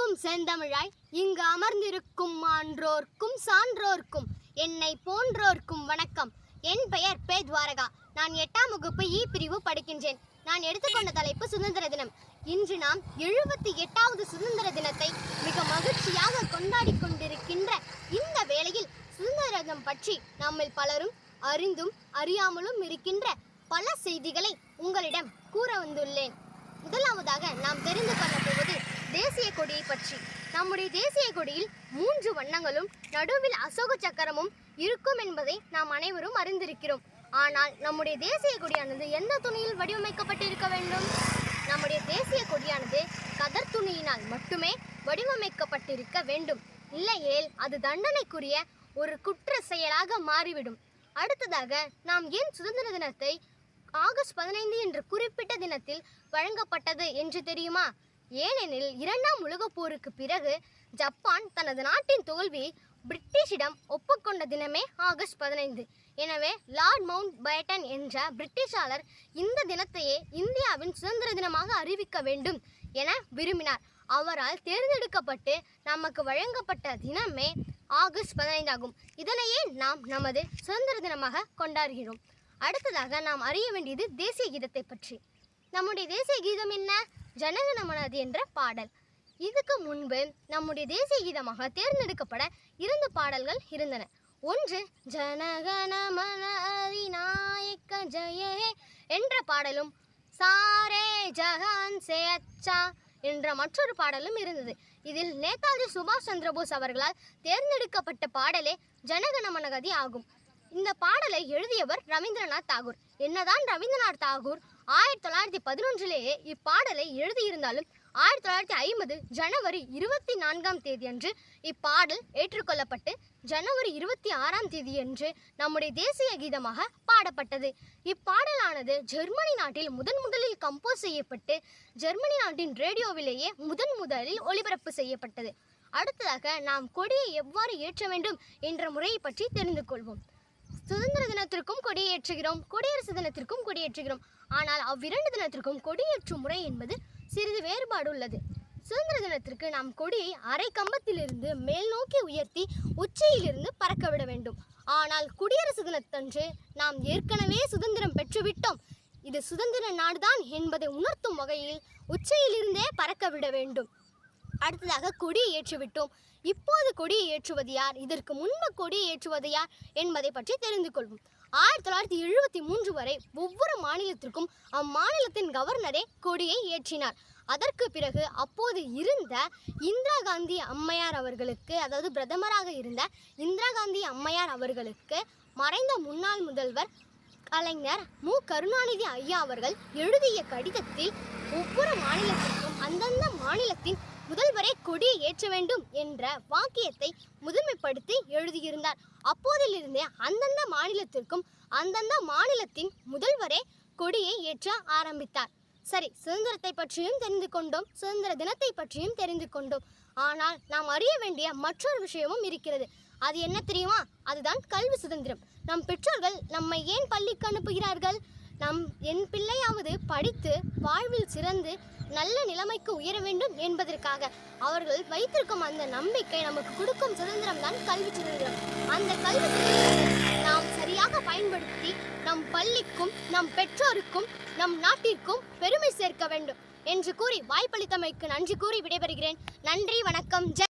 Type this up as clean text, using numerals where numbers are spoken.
அனைவருக்கும் செந்தமிழாய் இங்கு அமர்ந்திருக்கும் மான்றோர்க்கும் சான்றோர்க்கும் என்னை போன்றோர்க்கும் வணக்கம். என் பெயர் பே துவாரகா. நான் 8ஆம் வகுப்பு இ பிரிவு படிக்கின்றேன். நான் எடுத்துக்கொண்ட தலைப்பு சுதந்திர தினம். இன்று நாம் 78வது சுதந்திர தினத்தை மிக மகிழ்ச்சியாக கொண்டாடி கொண்டிருக்கின்ற இந்த வேளையில் சுதந்திர தினம் பற்றி நம்மில் பலரும் அறிந்தும் அறியாமலும் இருக்கின்ற பல செய்திகளை உங்களிடம் கூற வந்துள்ளேன். முதலாவதாக நாம் தெரிந்து கொள்ள போவது தேசிய கொடியை பற்றி. நம்முடைய தேசிய கொடியில் 3 வண்ணங்களும் நடுவில் அசோக சக்கரமும் இருக்கும் என்பதை நாம் அனைவரும் அறிந்திருக்கிறோம். ஆனால் நம்முடைய தேசிய கொடியானது எந்த துணியில் வடிவமைக்கப்பட்டிருக்க வேண்டும்? நம்முடைய தேசிய கொடியானது கதர் துணியினால் மட்டுமே வடிவமைக்கப்பட்டிருக்க வேண்டும். இல்லையேல் அது தண்டனைக்குரிய ஒரு குற்ற செயலாக மாறிவிடும். அடுத்ததாக நாம் ஏன் சுதந்திர தினத்தை ஆகஸ்ட் 15 என்ற குறிப்பிட்ட தினத்தில் வழங்கப்பட்டது என்று தெரியுமா? ஏனெனில் 2ஆம் உலகப் போருக்கு பிறகு ஜப்பான் தனது நாட்டின் தோல்வியை பிரிட்டிஷிடம் ஒப்புக்கொண்ட தினமே ஆகஸ்ட் 15. எனவே லார்ட் மவுண்ட் பேட்டன் என்ற பிரிட்டிஷாளர் இந்த தினத்தையே இந்தியாவின் சுதந்திர தினமாக அறிவிக்க வேண்டும் என விரும்பினார். அவரால் தேர்ந்தெடுக்கப்பட்டு நமக்கு வழங்கப்பட்ட தினமே ஆகஸ்ட் 15 ஆகும். இதனையே நாம் நமது சுதந்திர தினமாக கொண்டாடுகிறோம். அடுத்ததாக நாம் அறிய வேண்டியது தேசிய கீதத்தை பற்றி. நம்முடைய தேசிய கீதம் என்ன? ஜனகணமனது என்ற பாடல். இதுக்கு முன்பு நம்முடைய தேசிய கீதமாக தேர்ந்தெடுக்கப்பட 2 பாடல்கள் இருந்தன. ஒன்று ஜனகணமன அதிநாயக ஜெய என்ற பாடலும் சாரே ஜஹான் சே அச்சா என்ற மற்றொரு பாடலும் இருந்தது. இதில் நேதாஜி சுபாஷ் சந்திரபோஸ் அவர்களால் தேர்ந்தெடுக்கப்பட்ட பாடலே ஜனகணமனகதி ஆகும். இந்த பாடலை எழுதியவர் ரவீந்திரநாத் தாகூர். என்னதான் ரவீந்திரநாத் தாகூர் 1911 இப்பாடலை எழுதியிருந்தாலும் 1950 ஜனவரி 24ஆம் தேதி அன்று இப்பாடல் ஏற்றுக்கொள்ளப்பட்டு ஜனவரி 26ஆம் தேதி அன்று நம்முடைய தேசிய கீதமாக பாடப்பட்டது. இப்பாடலானது ஜெர்மனி நாட்டில் முதலில் கம்போஸ் செய்யப்பட்டு ஜெர்மனி நாட்டின் ரேடியோவிலேயே முதலில் ஒளிபரப்பு செய்யப்பட்டது. அடுத்ததாக நாம் கொடியை எவ்வாறு ஏற்ற வேண்டும் என்ற முறையை பற்றி தெரிந்து கொள்வோம். சுதந்திர தினத்திற்கும் கொடியேற்றுகிறோம், குடியரசு தினத்திற்கும் கொடியேற்றுகிறோம். ஆனால் அவ்விரண்டு தினத்திற்கும் கொடியேற்றும் முறை என்பது சிறிது வேறுபாடு உள்ளது. சுதந்திர தினத்திற்கு நாம் கொடியை அரை கம்பத்திலிருந்து மேல் நோக்கி உயர்த்தி உச்சியிலிருந்து பறக்க விட வேண்டும். ஆனால் குடியரசு தினத்தன்று நாம் ஏற்கனவே சுதந்திரம் பெற்றுவிட்டோம், இது சுதந்திர நாடுதான் என்பதை உணர்த்தும் வகையில் உச்சியிலிருந்தே பறக்க விட வேண்டும். அடுத்ததாக கொடியை ஏற்றிவிட்டோம். இப்போது கொடியை ஏற்றுவது யார், இதற்கு முன்பு கொடியை ஏற்றுவது யார் என்பதை பற்றி தெரிந்து கொள்வோம். 1973 வரை ஒவ்வொரு மாநிலத்திற்கும் அம்மாநிலத்தின் கவர்னரே கொடியை ஏற்றினார். அதற்கு பிறகு அப்போது இருந்த இந்திரா காந்தி அம்மையார் அவர்களுக்கு, அதாவது பிரதமராக இருந்த இந்திரா காந்தி அம்மையார் அவர்களுக்கு மறைந்த முன்னாள் முதல்வர் கலைஞர் மு கருணாநிதி ஐயா அவர்கள் எழுதிய கடிதத்தில் ஒவ்வொரு மாநிலத்திற்கும் அந்தந்த மாநிலத்தின் முதல்வரை கொடியை ஏற்ற வேண்டும் என்ற வாக்கியத்தை முதன்மைப்படுத்தி எழுதியிருந்தார். அப்போதிலிருந்தே அந்தந்த மாநிலத்திற்கும் அந்தந்த மாநிலத்தின் முதல்வரே கொடியை ஏற்ற ஆரம்பித்தார். சரி, சுதந்திரத்தை பற்றியும் தெரிந்து கொண்டோம், சுதந்திர தினத்தை பற்றியும் தெரிந்து கொண்டோம். ஆனால் நாம் அறிய வேண்டிய மற்றொரு விஷயமும் இருக்கிறது. அது என்ன தெரியுமா? அதுதான் கல்வி சுதந்திரம். நம் பெற்றோர்கள் நம்மை ஏன் பள்ளிக்கு அனுப்புகிறார்கள்? என் பிள்ளையாவது படித்து வாழ்வில் சிறந்து நல்ல நிலைமைக்கு உயர வேண்டும் என்பதற்காக அவர்கள் வைத்திருக்கும் அந்த நம்பிக்கை நமக்கு கொடுக்கும் சுதந்திரம் தான் கல்வி சுதந்திரம். அந்த கல்வி சுதந்திரத்தை நாம் சரியாக பயன்படுத்தி நம் பள்ளிக்கும் நம் பெற்றோருக்கும் நம் நாட்டிற்கும் பெருமை சேர்க்க வேண்டும் என்று கூறி வாய்ப்பளித்தமைக்கு நன்றி கூறி விடைபெறுகிறேன். நன்றி, வணக்கம்.